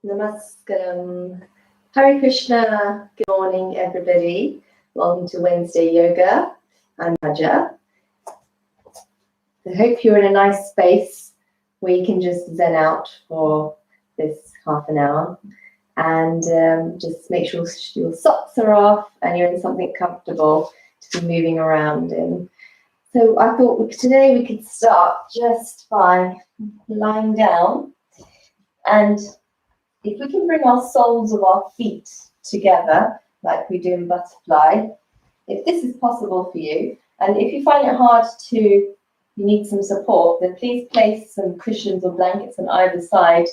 Namaskaram. Hare Krishna. Good morning, everybody. Welcome to Wednesday Yoga. I'm Raja. I hope you're in a nice space where you can just zen out for this half an hour and just make sure your socks are off and you're in something comfortable to be moving around in. So I thought today we could start just by lying down, and if we can bring our soles of our feet together like we do in butterfly, if this is possible for you, and if you find it hard to, you need some support, then please place some cushions or blankets on either side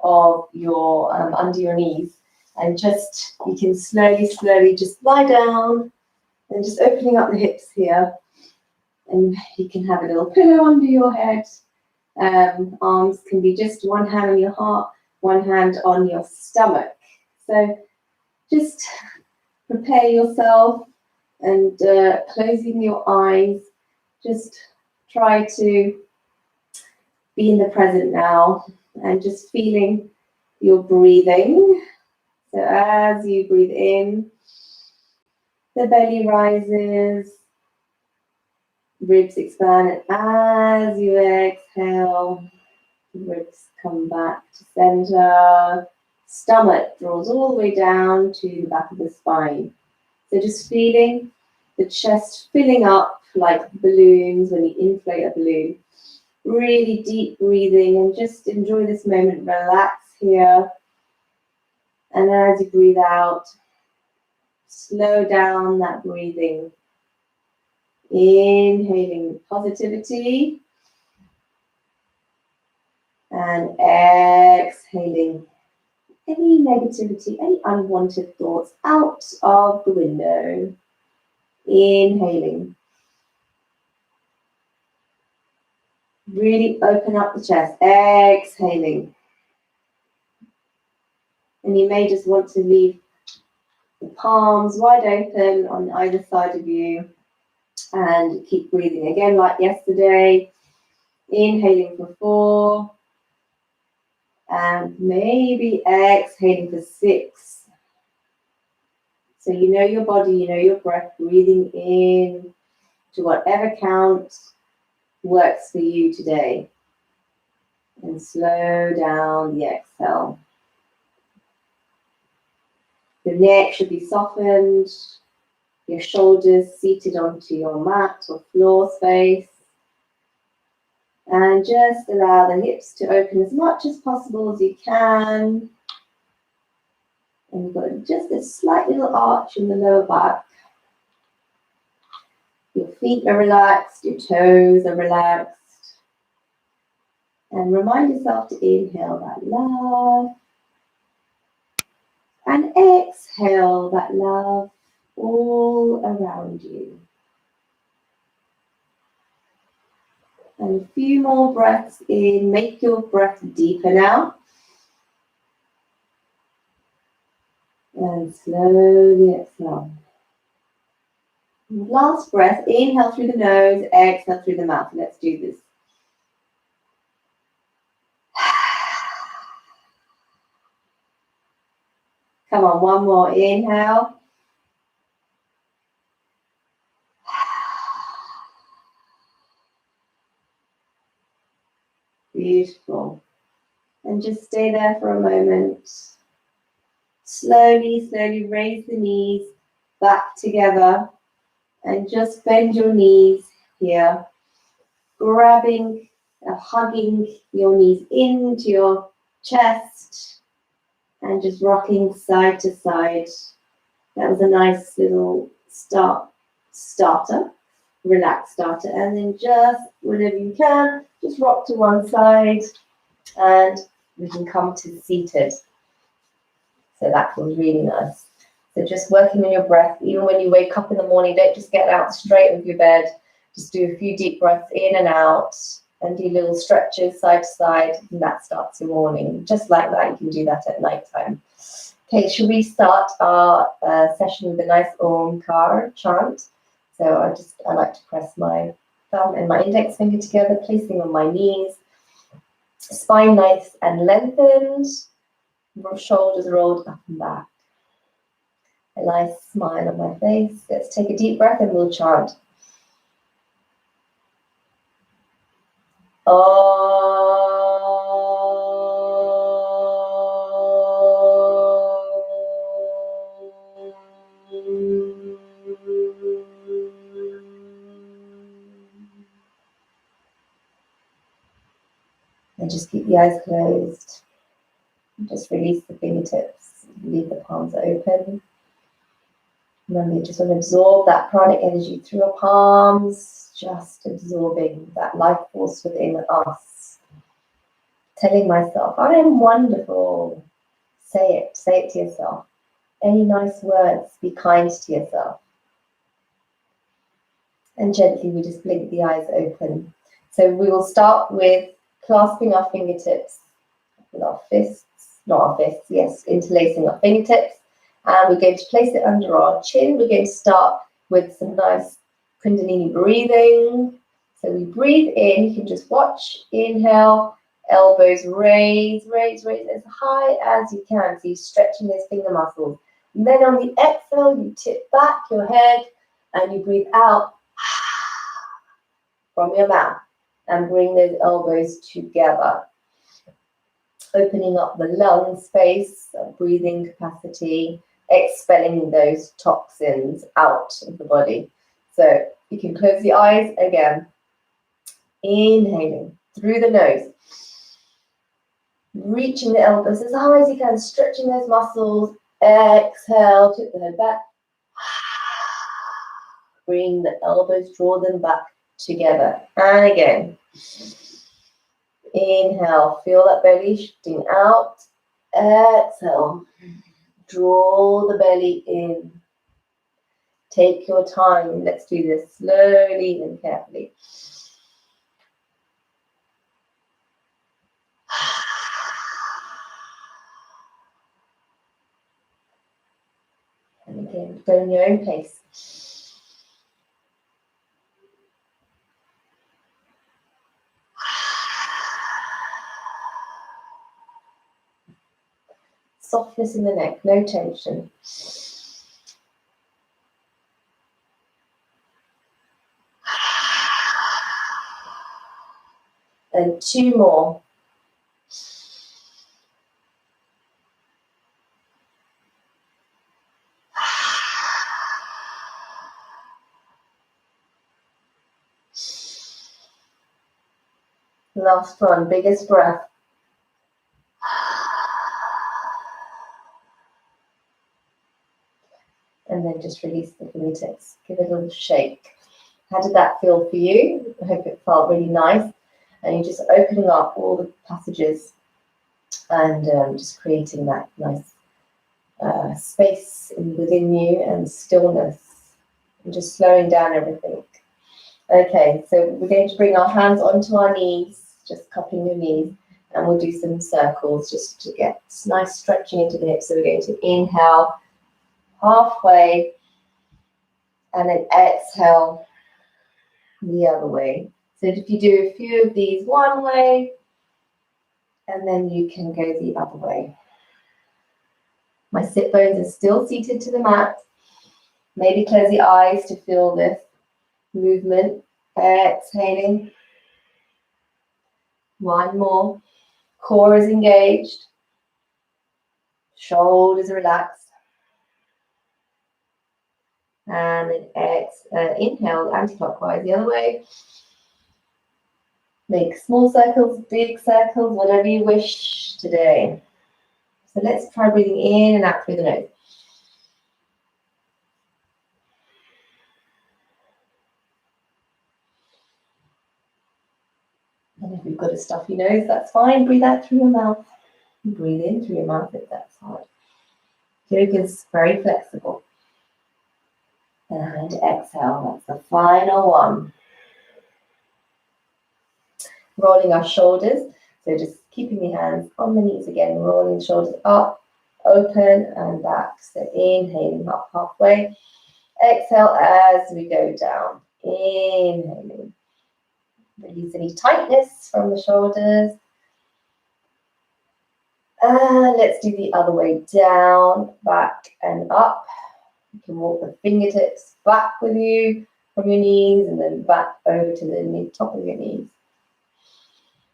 of your, under your knees, and just, you can slowly just lie down and just opening up the hips here. And you can have a little pillow under your head. Arms can be just one hand on your heart, one hand on your stomach. So just prepare yourself and closing your eyes. Just try to be in the present now and just feeling your breathing. So as you breathe in, the belly rises. Ribs expand, and as you exhale, ribs come back to center. Stomach draws all the way down to the back of the spine. So just feeling the chest filling up like balloons when you inflate a balloon. Really deep breathing, and just enjoy this moment. Relax here. And as you breathe out, slow down that breathing. Inhaling positivity and exhaling any negativity, any unwanted thoughts out of the window. Inhaling. Really open up the chest. Exhaling. And you may just want to leave the palms wide open on either side of you. And keep breathing again like yesterday. Inhaling for 4. And maybe exhaling for 6. So you know your body, you know your breath, breathing in to whatever count works for you today. And slow down the exhale. The neck should be softened. Your shoulders seated onto your mat or floor space. And just allow the hips to open as much as possible as you can. And you've got just a slight little arch in the lower back. Your feet are relaxed, your toes are relaxed. And remind yourself to inhale that love. And exhale that love all around you. And a few more breaths in. Make your breath deeper now. And slowly exhale. And last breath, inhale through the nose, exhale through the mouth. Let's do this. Come on, one more. Inhale. Beautiful. And just stay there for a moment. Slowly raise the knees back together and just bend your knees here. Grabbing, hugging your knees into your chest and just rocking side to side. That was a nice little starter. Relaxed starter, and then just whenever you can, just rock to one side and we can come to seated. So that feels really nice. So just working on your breath, even when you wake up in the morning, don't just get out straight of your bed. Just do a few deep breaths in and out and do little stretches side to side, and that starts your morning. Just like that, you can do that at night time. Okay, should we start our session with a nice Omkar chant? So I like to press my thumb and my index finger together, placing on my knees. Spine nice and lengthened. Shoulders rolled up and back. A nice smile on my face. Let's take a deep breath and we'll chant. And just keep the eyes closed. Just release the fingertips. Leave the palms open. Remember, you just want to absorb that pranic energy through your palms. Just absorbing that life force within us. Telling myself, I am wonderful. Say it to yourself. Any nice words, be kind to yourself. And gently we just blink the eyes open. So we will start with clasping our fingertips with our fists, not our fists, yes, interlacing our fingertips. And we're going to place it under our chin. We're going to start with some nice Kundalini breathing. So we breathe in, you can just watch, inhale, elbows raise as high as you can. So you're stretching those finger muscles. And then on the exhale, you tip back your head and you breathe out from your mouth and bring those elbows together. Opening up the lung space, breathing capacity, expelling those toxins out of the body. So you can close the eyes again. Inhaling through the nose. Reaching the elbows as high as you can, stretching those muscles. Exhale, tip the head back. Bring the elbows, draw them back together. And again. Inhale, feel that belly shifting out. Exhale, draw the belly in. Take your time. Let's do this slowly and carefully. And again, go in your own pace. Softness in the neck, no tension. And 2 more. Last one, biggest breath. And then just release the fingertips. Give it a little shake. How did that feel for you? I hope it felt really nice. And you're just opening up all the passages and just creating that nice space within you and stillness. And just slowing down everything. Okay, so we're going to bring our hands onto our knees, just cupping your knees. And we'll do some circles just to get nice stretching into the hips. So we're going to inhale halfway and then exhale the other way. So if you do a few of these one way and then you can go the other way. My sit bones are still seated to the mat. Maybe close the eyes to feel this movement. Exhaling. One more. Core is engaged. Shoulders are relaxed. And then inhale anti-clockwise the other way. Make small circles, big circles, whatever you wish today. So let's try breathing in and out through the nose. And if you've got a stuffy nose, that's fine. Breathe out through your mouth. Breathe in through your mouth if that's hard. Yoga is very flexible. And exhale, that's the final one. Rolling our shoulders. So just keeping the hands on the knees again, rolling the shoulders up, open and back. So inhaling up halfway. Exhale as we go down. Inhaling. Release any tightness from the shoulders. And let's do the other way down, back and up. You can walk the fingertips back with you from your knees and then back over to the top of your knees.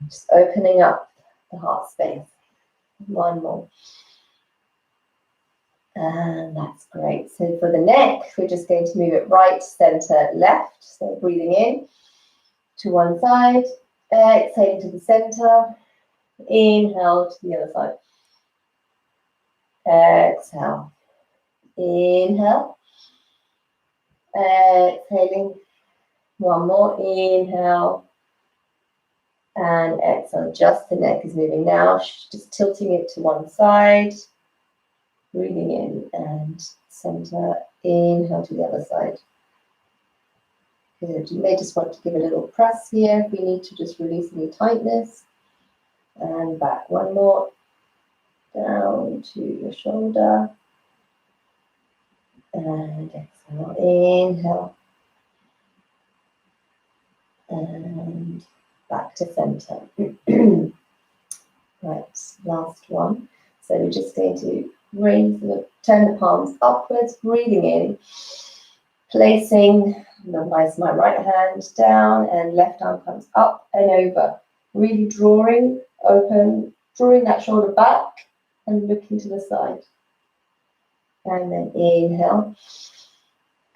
Just opening up the heart space. One more. And that's great. So for the neck, we're just going to move it right, center, left. So breathing in to one side, exhaling to the center, inhale to the other side. Exhale. Inhale. Exhaling. One more. Inhale. And exhale. Just the neck is moving now. Just tilting it to one side. Breathing in and center. Inhale to the other side. Good. You may just want to give a little press here if we need to just release any tightness. And back. One more. Down to your shoulder. And exhale. Inhale. And back to center. Right, last one. So we're just going to turn the palms upwards, breathing in, placing my right hand down and left arm comes up and over. Really drawing that shoulder back and looking to the side. And then inhale.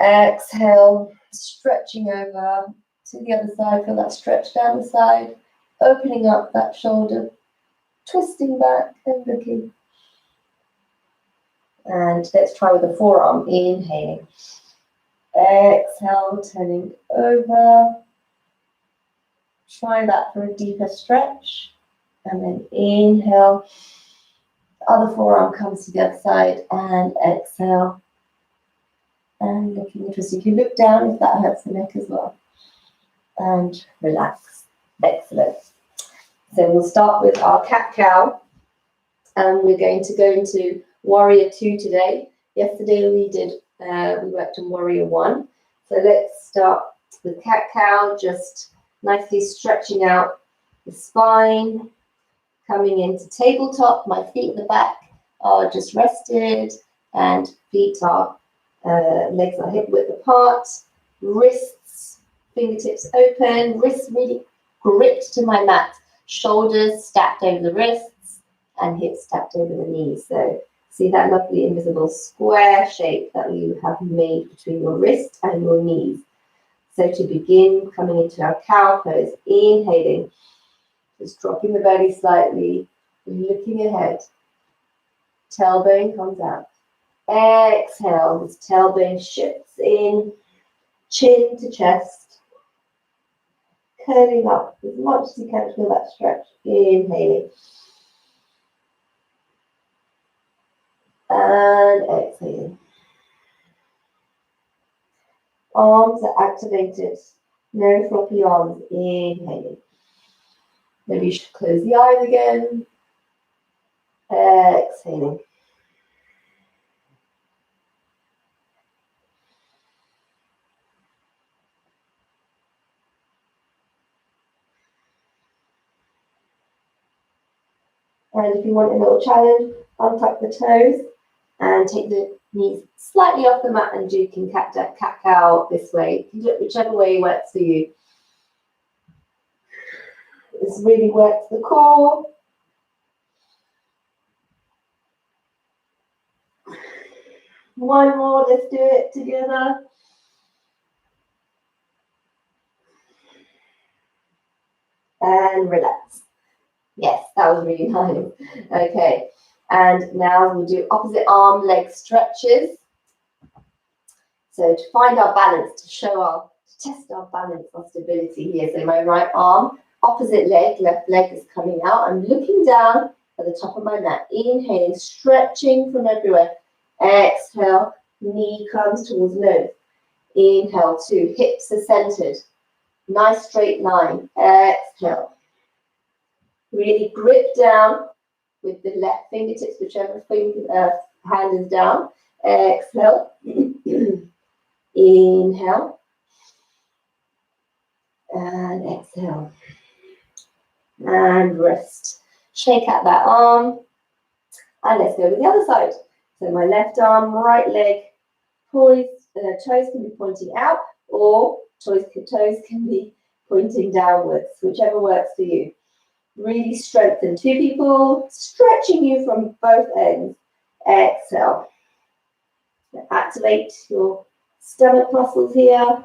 Exhale, stretching over to the other side. Feel that stretch down the side, opening up that shoulder, twisting back and looking. And let's try with the forearm. Inhaling. Exhale, turning over. Try that for a deeper stretch. And then inhale. The other forearm comes to the other side and exhale. And looking interesting. You can look down if that hurts the neck as well. And relax. Excellent. So we'll start with our cat-cow. And we're going to go into Warrior 2 today. Yesterday we worked on Warrior 1. So let's start with cat-cow, just nicely stretching out the spine, coming into tabletop. My feet in the back are just rested and feet are, legs are hip width apart, wrists, fingertips open, wrists really gripped to my mat, shoulders stacked over the wrists and hips stacked over the knees. So see that lovely invisible square shape that you have made between your wrist and your knees. So to begin, coming into our cow pose, inhaling, just dropping the belly slightly, looking ahead. Tailbone comes out. Exhale, this tailbone shifts in, chin to chest, curling up as much as you can to feel that stretch. Inhaling. And exhaling. Arms are activated. No floppy arms. Inhaling. Maybe you should close the eyes again. Exhaling. And if you want a little challenge, untuck the toes and take the knees slightly off the mat and you can cat-cow this way. You can do it whichever way works for you. This really works the core. One more, let's do it together. And relax. Yes, that was really nice. Okay, and now we'll do opposite arm leg stretches. So to find our balance, to test our balance, our stability here. So my right arm, opposite leg, left leg is coming out. I'm looking down at the top of my mat. Inhaling, stretching from everywhere. Exhale, knee comes towards nose. Inhale, 2, hips are centered. Nice straight line. Exhale. Really grip down with the left fingertips, whichever hand is down. Exhale. Inhale. And exhale. And rest. Shake out that arm. And let's go with the other side. So my left arm, right leg poised, toes can be pointing out, or toes can be pointing downwards, whichever works for you. Really strengthen. 2 people stretching you from both ends. Exhale. Activate your stomach muscles here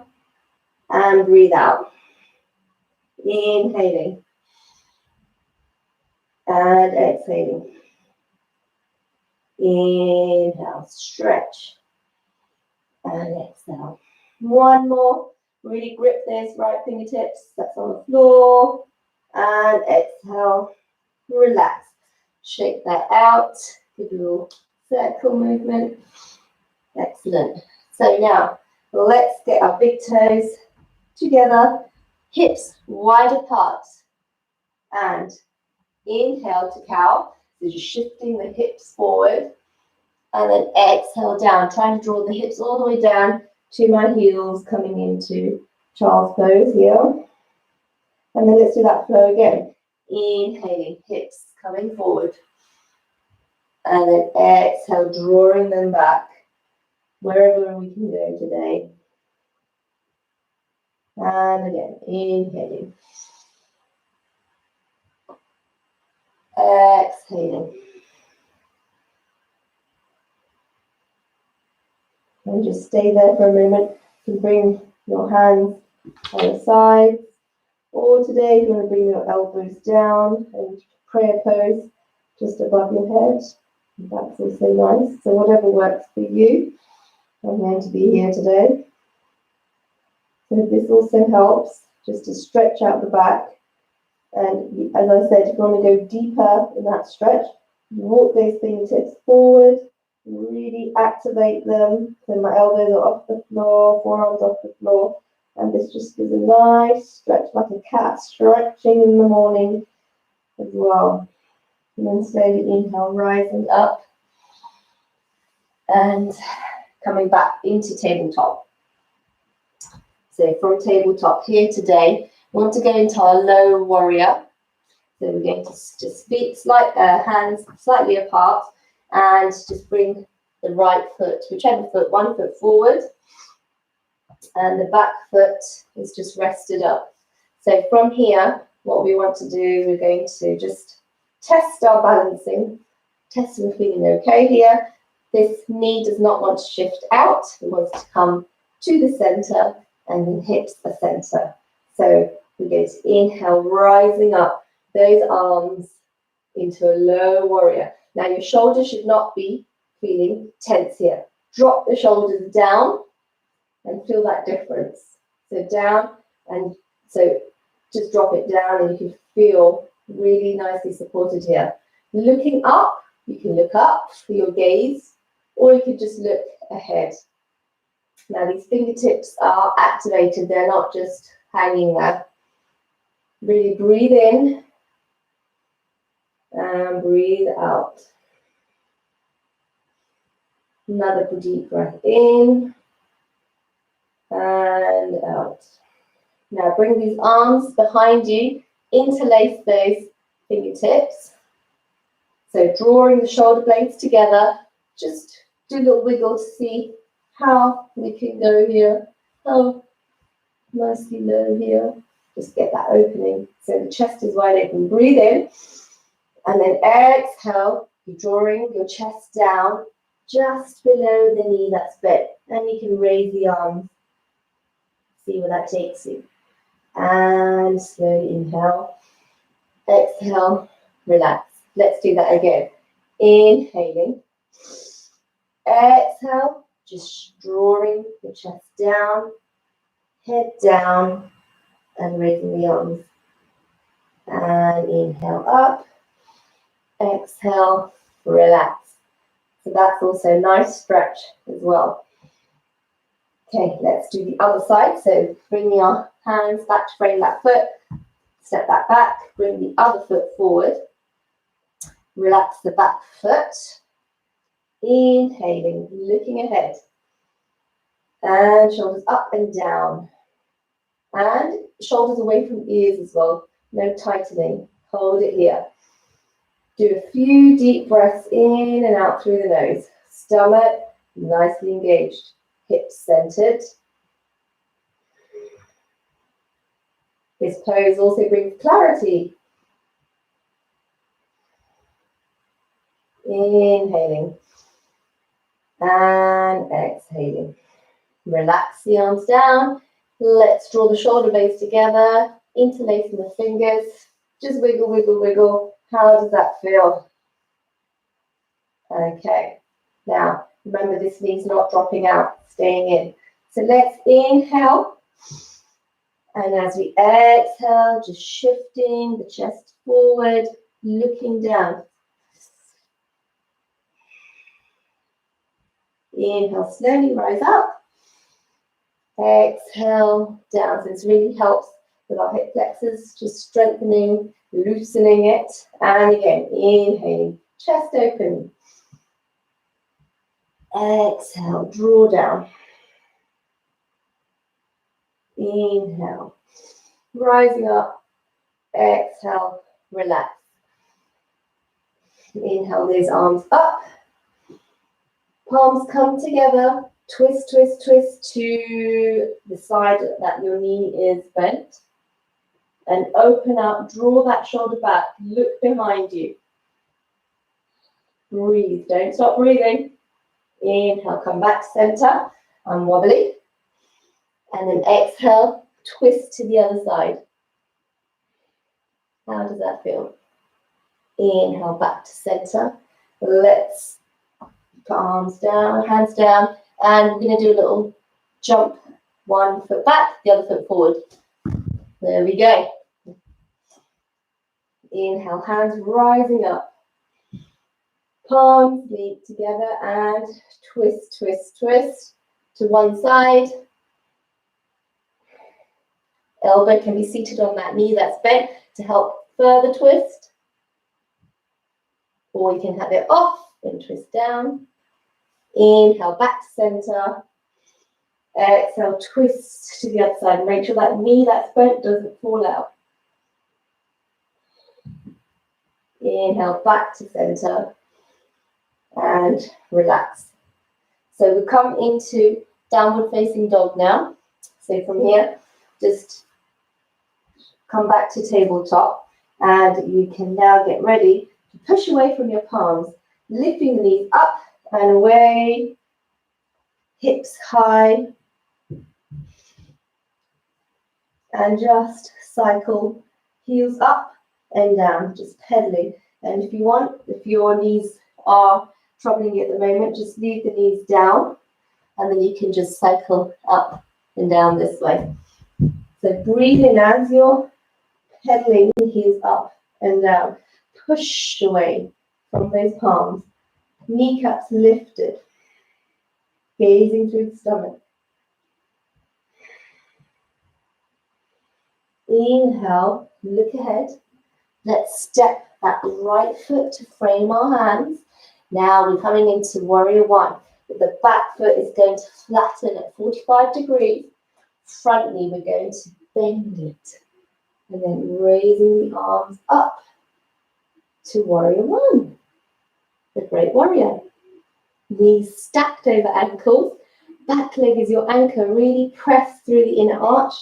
and breathe out. Inhaling and exhaling. Inhale, stretch and exhale. One more. Really grip this right fingertips. That's on the floor. And exhale. Relax. Shake that out. Give a little circle movement. Excellent. So now let's get our big toes together. Hips wide apart. And inhale to cow. So just shifting the hips forward. And then exhale down. Trying to draw the hips all the way down to my heels, coming into child's pose here. And then let's do that flow again. Inhaling, hips coming forward. And then exhale, drawing them back wherever we can go today. And again, inhaling. Exhaling. And just stay there for a moment. You can bring your hands on the sides. Or today, you want to bring your elbows down and prayer pose just above your head. That's also nice. So whatever works for you, I'm going to be here today. So this also helps just to stretch out the back. And as I said, if you want to go deeper in that stretch, walk those fingertips forward, really activate them. So my elbows are off the floor, forearms off the floor. And this just gives a nice stretch, like a cat stretching in the morning as well. And then slowly inhale, rising up and coming back into tabletop. So from tabletop here today, we want to go into our low warrior. So we're going to just feet hands slightly apart and just bring the right foot, whichever foot, one foot forward. And the back foot is just rested up. So from here, what we want to do, we're going to just test our balancing, test if we're feeling okay here. This knee does not want to shift out. It wants to come to the center and then hips the center. So we're going to inhale, rising up those arms into a low warrior. Now your shoulders should not be feeling tense here. Drop the shoulders down and feel that difference. So down, and so just drop it down and you can feel really nicely supported here. Looking up, you can look up for your gaze, or you could just look ahead. Now these fingertips are activated, they're not just hanging there. Really breathe in and breathe out. Another deep breath in and out. Now bring these arms behind you, interlace those fingertips. So drawing the shoulder blades together, just do a little wiggle to see how we can go here. Oh, nicely low here. Just get that opening. So the chest is wide open. Breathe in and then exhale. You're drawing your chest down just below the knee that's bent. And you can raise the arms. See where that takes you. And slowly inhale. Exhale. Relax. Let's do that again. Inhaling. Exhale. Just drawing the chest down. Head down. And raising the arms. And inhale up. Exhale. Relax. So that's also a nice stretch as well. Okay, let's do the other side. So bring your hands back to frame that foot. Step that back. Bring the other foot forward. Relax the back foot. Inhaling, looking ahead. And shoulders up and down. And shoulders away from ears as well. No tightening. Hold it here. Do a few deep breaths in and out through the nose. Stomach nicely engaged. Hips centered. This pose also brings clarity. Inhaling and exhaling. Relax the arms down. Let's draw the shoulder blades together, interlacing the fingers. Just wiggle, wiggle, wiggle. How does that feel? Okay. Now, remember this knee's not dropping out, staying in. So let's inhale. And as we exhale, just shifting the chest forward, looking down. Inhale, slowly rise up. Exhale, down. So this really helps with our hip flexors, just strengthening, loosening it. And again, inhaling, chest open. Exhale, draw down. Inhale, rising up. Exhale, relax. Inhale those arms up. Palms come together. Twist, twist, twist to the side that your knee is bent. And open up, draw that shoulder back, look behind you. Breathe, don't stop breathing. Inhale, come back to center, and wobbly. And then exhale, twist to the other side. How does that feel? Inhale, back to center. Let's put arms down, hands down, and we're going to do a little jump. One foot back, the other foot forward. There we go. Inhale, hands rising up. Palms meet together and twist, twist, twist to one side. Elbow can be seated on that knee that's bent to help further twist. Or you can have it off and twist down. Inhale, back to center. Exhale, twist to the other side. Make sure that knee that's bent doesn't fall out. Inhale, back to center. And relax. So we come into downward facing dog now. So from here, just come back to tabletop. And you can now get ready to push away from your palms, lifting the knees up and away, hips high, and just cycle heels up and down, just pedaling. And if you want, if your knees are troubling you at the moment, just leave the knees down, and then you can just cycle up and down this way. So breathe in as you're pedaling the heels up and down. Push away from those palms. Kneecaps lifted. Gazing through the stomach. Inhale, look ahead. Let's step that right foot to frame our hands. Now we're coming into warrior one. The back foot is going to flatten at 45 degrees. Front knee, we're going to bend it. And then raising the arms up to warrior one. The great warrior. Knees stacked over ankles. Back leg is your anchor. Really press through the inner arch.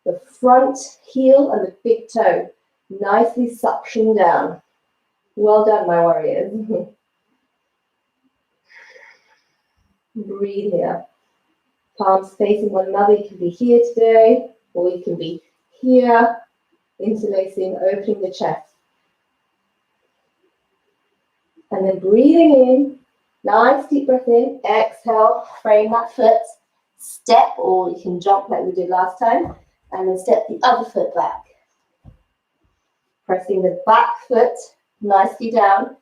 The front heel and the big toe. Nicely suction down. Well done, my warriors. Breathe here. Palms facing one another. You can be here today, or you can be here, interlacing, opening the chest. And then breathing in, nice deep breath in, exhale, frame that foot, step, or you can jump like we did last time, and then step the other foot back. Pressing the back foot nicely down,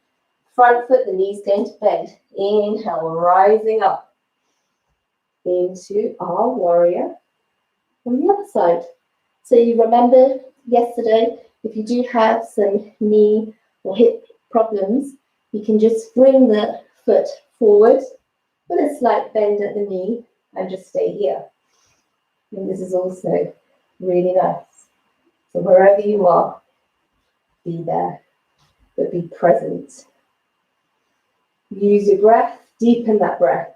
front foot, the knee's going to bend. Inhale, rising up into our warrior on the other side. So you remember yesterday, if you do have some knee or hip problems, you can just bring the foot forward with a slight bend at the knee and just stay here. And this is also really nice. So wherever you are, be there. but be present. Use your breath, deepen that breath.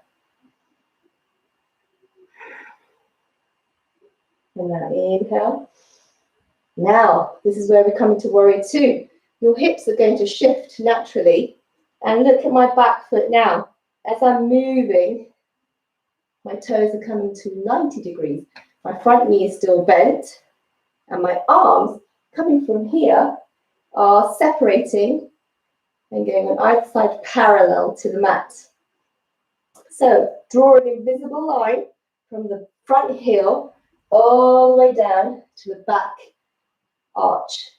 And now inhale. Now, this is where we come into warrior two. Your hips are going to shift naturally. And look at my back foot now. As I'm moving, my toes are coming to 90 degrees. My front knee is still bent. And my arms coming from here are separating and going on either side parallel to the mat. So draw an invisible line from the front heel all the way down to the back arch.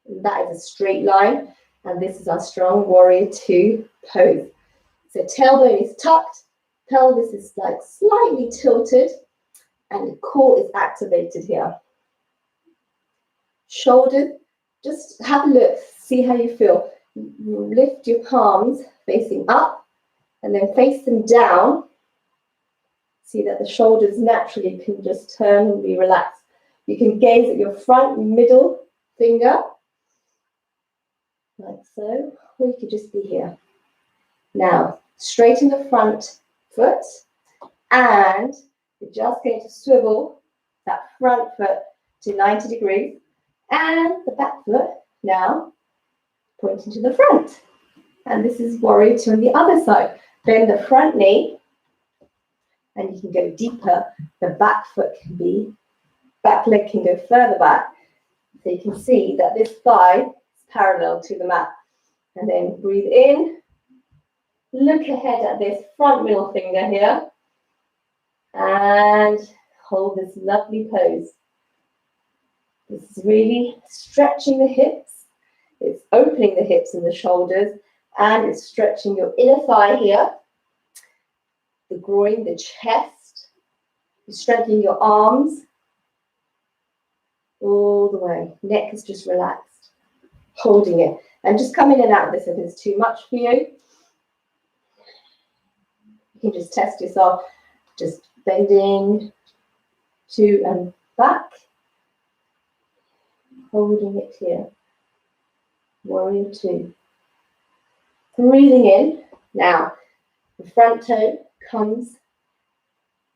And that is a straight line. And this is our strong warrior two pose. So tailbone is tucked, pelvis is like slightly tilted, and the core is activated here. Shoulders, just have a look, see how you feel. Lift your palms facing up and then face them down. See that the shoulders naturally can just turn and be relaxed. You can gaze at your front middle finger, like so, or you could just be here. Now, straighten the front foot, and you're just going to swivel that front foot to 90 degrees, and the back foot now pointing to the front. And this is warrior two on the other side. Bend the front knee, and you can go deeper. The back foot can be, back leg can go further back. So you can see that this thigh is parallel to the mat. And then breathe in. Look ahead at this front middle finger here. And hold this lovely pose. This is really stretching the hips. It's opening the hips and the shoulders. And it's stretching your inner thigh here. The groin, the chest. You're strengthening your arms. All the way. Neck is just relaxed. Holding it. And just come in and out of this if it's too much for you. You can just test yourself. Just bending to and back. Holding it here. Warrior two. Breathing in. Now, the front toe comes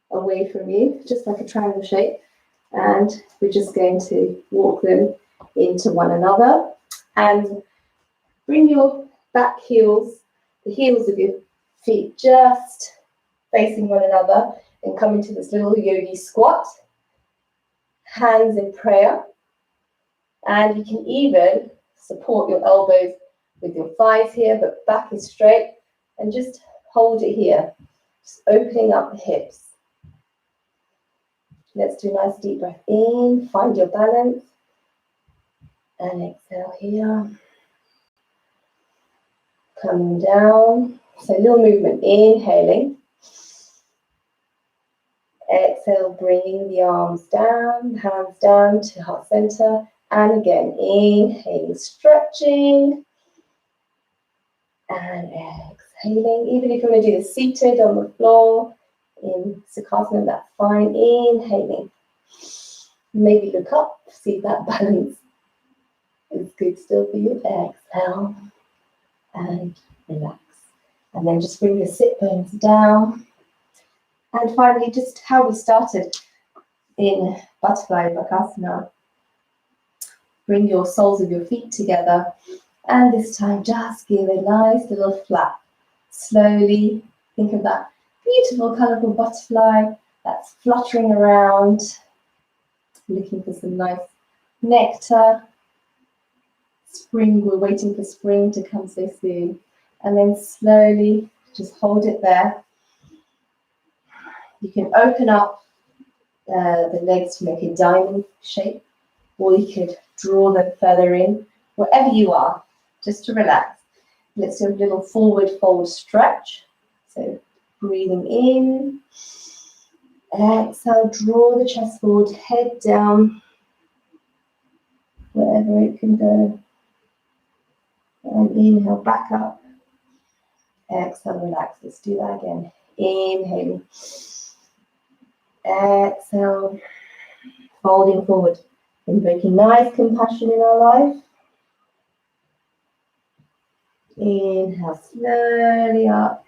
away from you, just like a triangle shape. And we're just going to walk them into one another. And bring your back heels, the heels of your feet just facing one another, and come into this little yogi squat. Hands in prayer. And you can even support your elbows with your thighs here, but back is straight. And just hold it here. Just opening up the hips. Let's do a nice deep breath in. Find your balance. And exhale here. Coming down. So a little movement. Inhaling. Exhale, bringing the arms down, hands down to heart center. And again, inhaling, stretching. And exhaling. Even if you want to do this seated on the floor, in Sukhasana, that's fine. Inhaling. Maybe look up, see if that balance is good still for you. Exhale. And relax. And then just bring your sit bones down. And finally, just how we started in Butterfly Bakasana. Bring your soles of your feet together. And this time, just give a nice little flap. Slowly, think of that beautiful, colourful butterfly that's fluttering around, looking for some nice nectar. Spring, we're waiting for spring to come so soon. And then slowly, just hold it there. You can open up the legs to make a diamond shape, or you could draw them further in, wherever you are, just to relax. Let's do a little forward fold stretch. So breathing in, exhale, draw the chest forward, head down, wherever it can go. And inhale, back up. Exhale, relax. Let's do that again. Inhale. Exhale, folding forward. Invoking nice compassion in our life. Inhale slowly up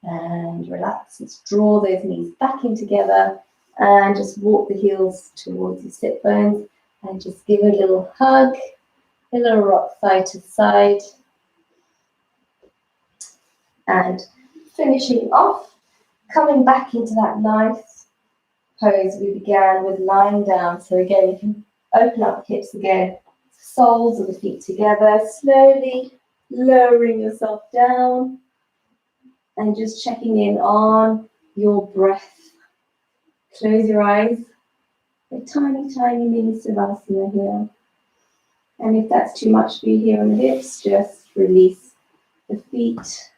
and relax. Let's draw those knees back in together and just walk the heels towards your sit bones and just give a little hug, a little rock side to side. And finishing off, coming back into that nice pose we began with lying down. So again, you can open up the hips again, soles of the feet together, slowly lowering yourself down and just checking in on your breath. Close your eyes, a tiny, tiny mini Savasana here. And if that's too much for you here on the hips, just release the feet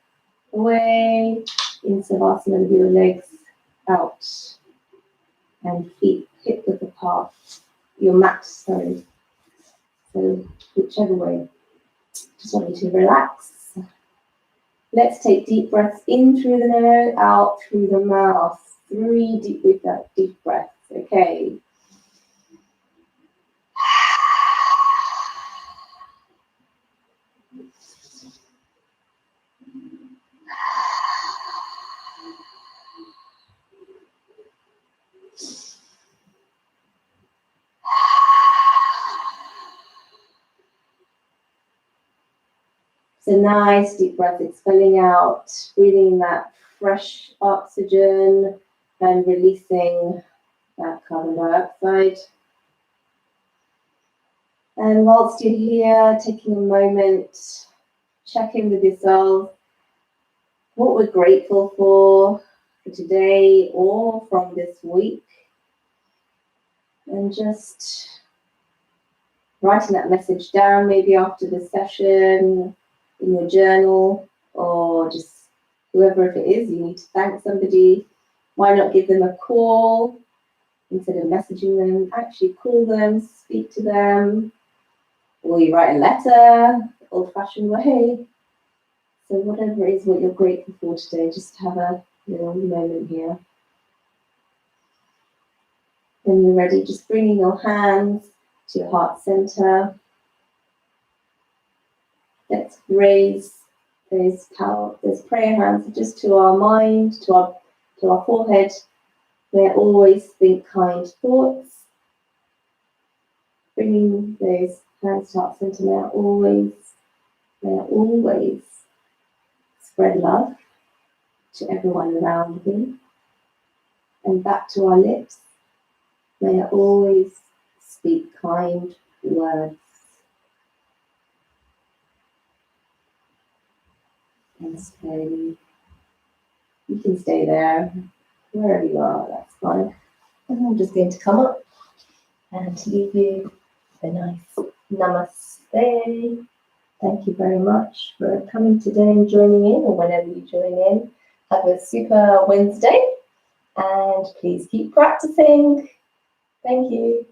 away in Savasana with your legs out and feet hip width apart. Your mat, sorry. So whichever way. Just want you to relax. Let's take deep breaths in through the nose, out through the mouth. 3 deep breaths. Okay. So nice deep breath, expelling out, breathing in that fresh oxygen and releasing that carbon dioxide. And whilst you're here, taking a moment, check in with yourself, what we're grateful for today or from this week. And just writing that message down, maybe after the session, in your journal, or just whoever it is, you need to thank somebody. Why not give them a call instead of messaging them? Actually call them, speak to them, or you write a letter, old-fashioned way. So whatever it is what you're grateful for today, just have a little moment here. When you're ready, just bringing your hands to your heart center. Let's raise those prayer hands just to our mind, to our forehead. May I always think kind thoughts. Bringing those hands to heart center. May I always spread love to everyone around me. And back to our lips. May I always speak kind words. And slowly, you can stay there, wherever you are, that's fine. And I'm just going to come up and leave you a nice namaste. Thank you very much for coming today and joining in, or whenever you join in. Have a super Wednesday, and please keep practicing. Thank you.